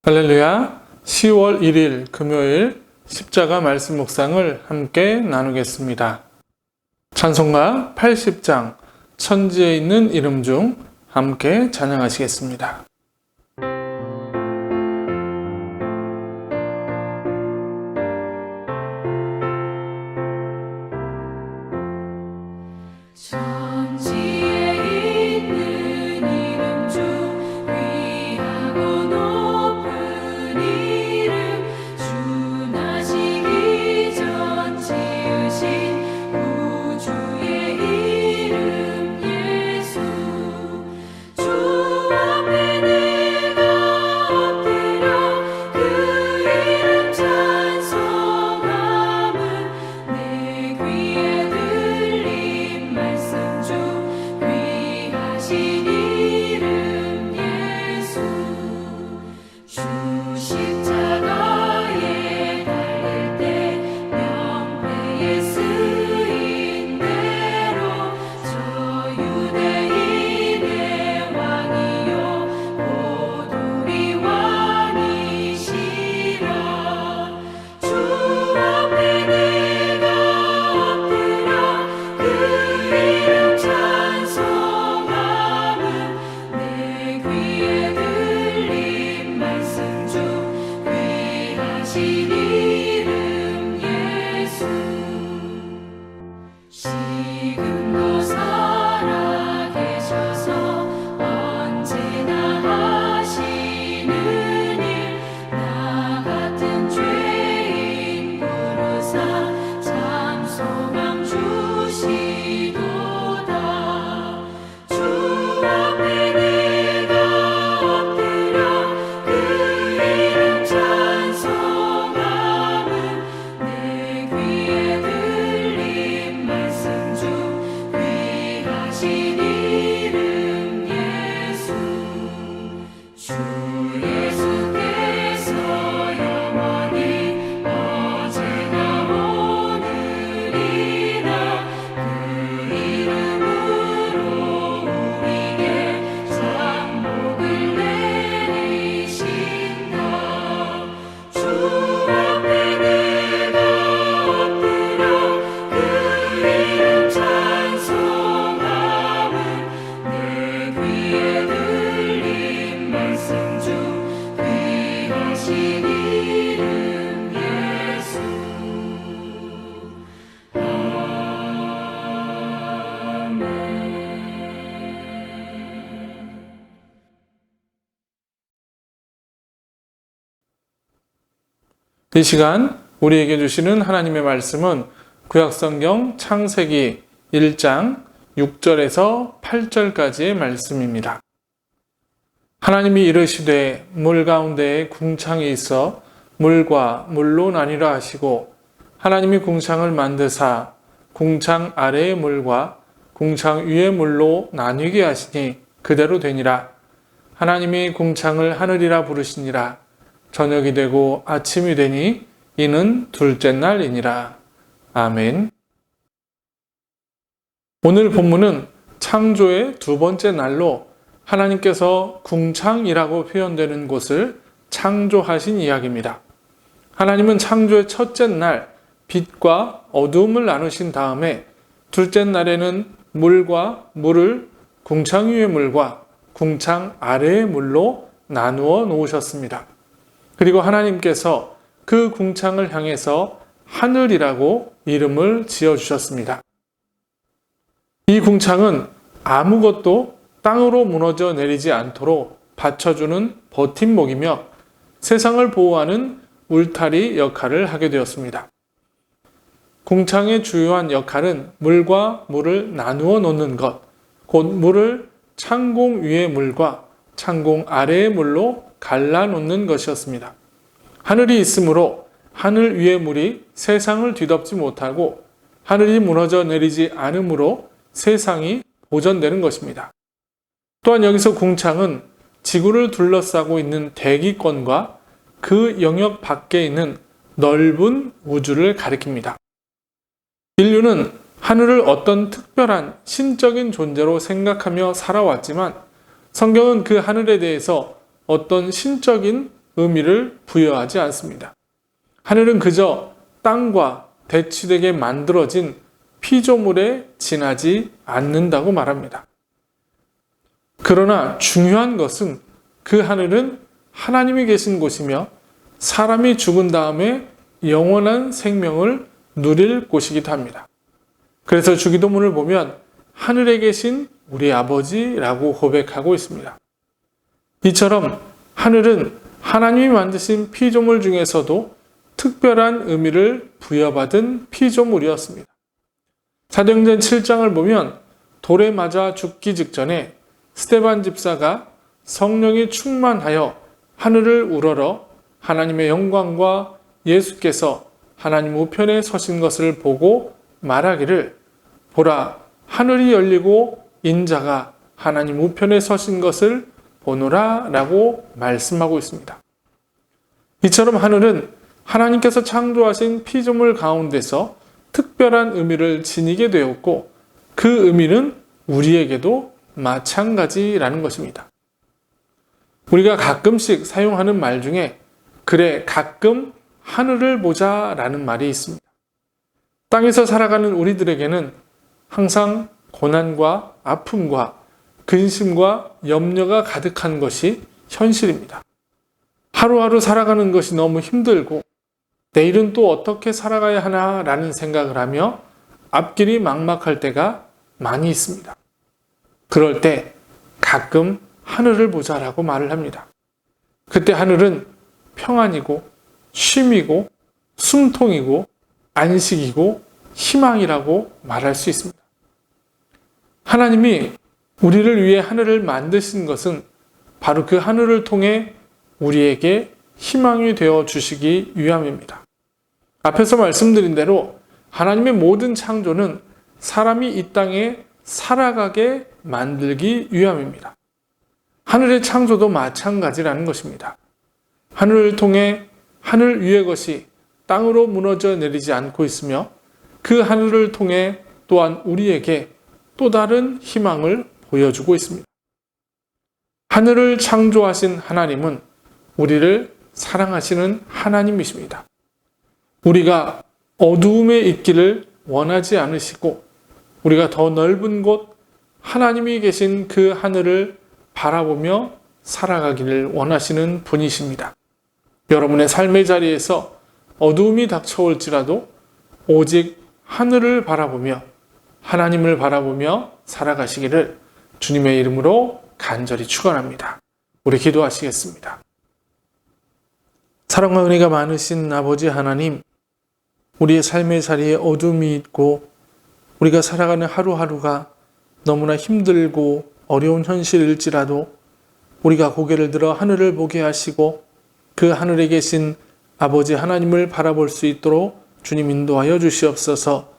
할렐루야. 10월 1일 금요일 십자가 말씀 묵상을 함께 나누겠습니다. 찬송가 80장 천지에 있는 이름 중 함께 찬양하시겠습니다. 이 시간 우리에게 주시는 하나님의 말씀은 구약성경 창세기 1장 6절에서 8절까지의 말씀입니다. 하나님이 이르시되 물 가운데에 궁창이 있어 물과 물로 나뉘라 하시고 하나님이 궁창을 만드사 궁창 아래의 물과 궁창 위의 물로 나뉘게 하시니 그대로 되니라. 하나님이 궁창을 하늘이라 부르시니라. 저녁이 되고 아침이 되니 이는 둘째 날이니라. 아멘. 오늘 본문은 창조의 두 번째 날로 하나님께서 궁창이라고 표현되는 곳을 창조하신 이야기입니다. 하나님은 창조의 첫째 날 빛과 어두움을 나누신 다음에 둘째 날에는 물과 물을 궁창 위의 물과 궁창 아래의 물로 나누어 놓으셨습니다. 그리고 하나님께서 그 궁창을 향해서 하늘이라고 이름을 지어주셨습니다. 이 궁창은 아무것도 땅으로 무너져 내리지 않도록 받쳐주는 버팀목이며 세상을 보호하는 울타리 역할을 하게 되었습니다. 궁창의 주요한 역할은 물과 물을 나누어 놓는 것, 곧 물을 창공 위의 물과 창공 아래의 물로 갈라놓는 것이었습니다. 하늘이 있으므로 하늘 위의 물이 세상을 뒤덮지 못하고 하늘이 무너져 내리지 않으므로 세상이 보존되는 것입니다. 또한 여기서 궁창은 지구를 둘러싸고 있는 대기권과 그 영역 밖에 있는 넓은 우주를 가리킵니다. 인류는 하늘을 어떤 특별한 신적인 존재로 생각하며 살아왔지만 성경은 그 하늘에 대해서 어떤 신적인 의미를 부여하지 않습니다. 하늘은 그저 땅과 대치되게 만들어진 피조물에 지나지 않는다고 말합니다. 그러나 중요한 것은 그 하늘은 하나님이 계신 곳이며 사람이 죽은 다음에 영원한 생명을 누릴 곳이기도 합니다. 그래서 주기도문을 보면 하늘에 계신 우리 아버지라고 고백하고 있습니다. 이처럼 하늘은 하나님이 만드신 피조물 중에서도 특별한 의미를 부여받은 피조물이었습니다. 사도행전 7장을 보면 돌에 맞아 죽기 직전에 스데반 집사가 성령이 충만하여 하늘을 우러러 하나님의 영광과 예수께서 하나님 우편에 서신 것을 보고 말하기를 보라 하늘이 열리고 인자가 하나님 우편에 서신 것을 보노라 라고 말씀하고 있습니다. 이처럼 하늘은 하나님께서 창조하신 피조물 가운데서 특별한 의미를 지니게 되었고 그 의미는 우리에게도 마찬가지라는 것입니다. 우리가 가끔씩 사용하는 말 중에 그래 가끔 하늘을 보자 라는 말이 있습니다. 땅에서 살아가는 우리들에게는 항상 고난과 아픔과 근심과 염려가 가득한 것이 현실입니다. 하루하루 살아가는 것이 너무 힘들고 내일은 또 어떻게 살아가야 하나라는 생각을 하며 앞길이 막막할 때가 많이 있습니다. 그럴 때 가끔 하늘을 보자라고 말을 합니다. 그때 하늘은 평안이고 쉼이고 숨통이고 안식이고 희망이라고 말할 수 있습니다. 하나님이 우리를 위해 하늘을 만드신 것은 바로 그 하늘을 통해 우리에게 희망이 되어 주시기 위함입니다. 앞에서 말씀드린 대로 하나님의 모든 창조는 사람이 이 땅에 살아가게 만들기 위함입니다. 하늘의 창조도 마찬가지라는 것입니다. 하늘을 통해 하늘 위의 것이 땅으로 무너져 내리지 않고 있으며 그 하늘을 통해 또한 우리에게 또 다른 희망을 보여주고 있습니다. 하늘을 창조하신 하나님은 우리를 사랑하시는 하나님이십니다. 우리가 어두움에 있기를 원하지 않으시고 우리가 더 넓은 곳 하나님이 계신 그 하늘을 바라보며 살아가기를 원하시는 분이십니다. 여러분의 삶의 자리에서 어두움이 닥쳐올지라도 오직 하늘을 바라보며 하나님을 바라보며 살아가시기를 주님의 이름으로 간절히 축원합니다. 우리 기도하시겠습니다. 사랑과 은혜가 많으신 아버지 하나님, 우리의 삶의 자리에 어둠이 있고 우리가 살아가는 하루하루가 너무나 힘들고 어려운 현실일지라도 우리가 고개를 들어 하늘을 보게 하시고 그 하늘에 계신 아버지 하나님을 바라볼 수 있도록 주님 인도하여 주시옵소서.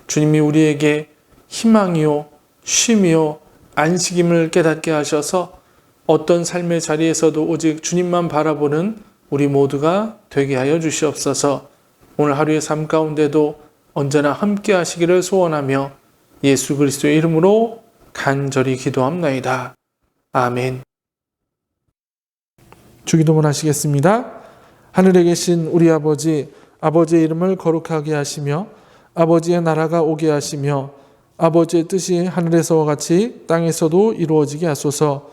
주님이 우리에게 희망이요 쉼이요 안식임을 깨닫게 하셔서 어떤 삶의 자리에서도 오직 주님만 바라보는 우리 모두가 되게 하여 주시옵소서. 오늘 하루의 삶 가운데도 언제나 함께 하시기를 소원하며 예수 그리스도의 이름으로 간절히 기도합나이다. 아멘. 주기도문 하시겠습니다. 하늘에 계신 우리 아버지, 아버지의 이름을 거룩하게 하시며 아버지의 나라가 오게 하시며 아버지의 뜻이 하늘에서와 같이 땅에서도 이루어지게 하소서.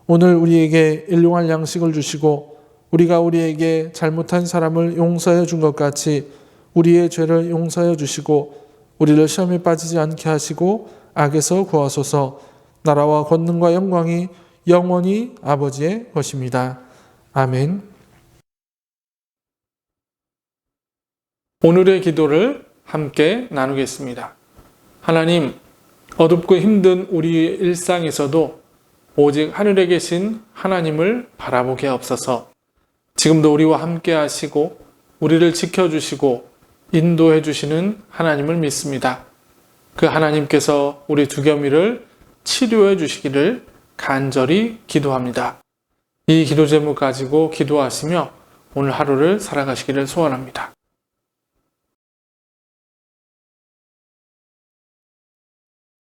오늘 우리에게 일용할 양식을 주시고 우리가 우리에게 잘못한 사람을 용서해 준 것 같이 우리의 죄를 용서해 주시고 우리를 시험에 빠지지 않게 하시고 악에서 구하소서. 나라와 권능과 영광이 영원히 아버지의 것입니다. 아멘. 오늘의 기도를 함께 나누겠습니다. 하나님, 어둡고 힘든 우리의 일상에서도 오직 하늘에 계신 하나님을 바라보게 하옵소서. 지금도 우리와 함께 하시고 우리를 지켜주시고 인도해 주시는 하나님을 믿습니다. 그 하나님께서 우리 두려움을 치료해 주시기를 간절히 기도합니다. 이 기도 제목 가지고 기도하시며 오늘 하루를 살아가시기를 소원합니다.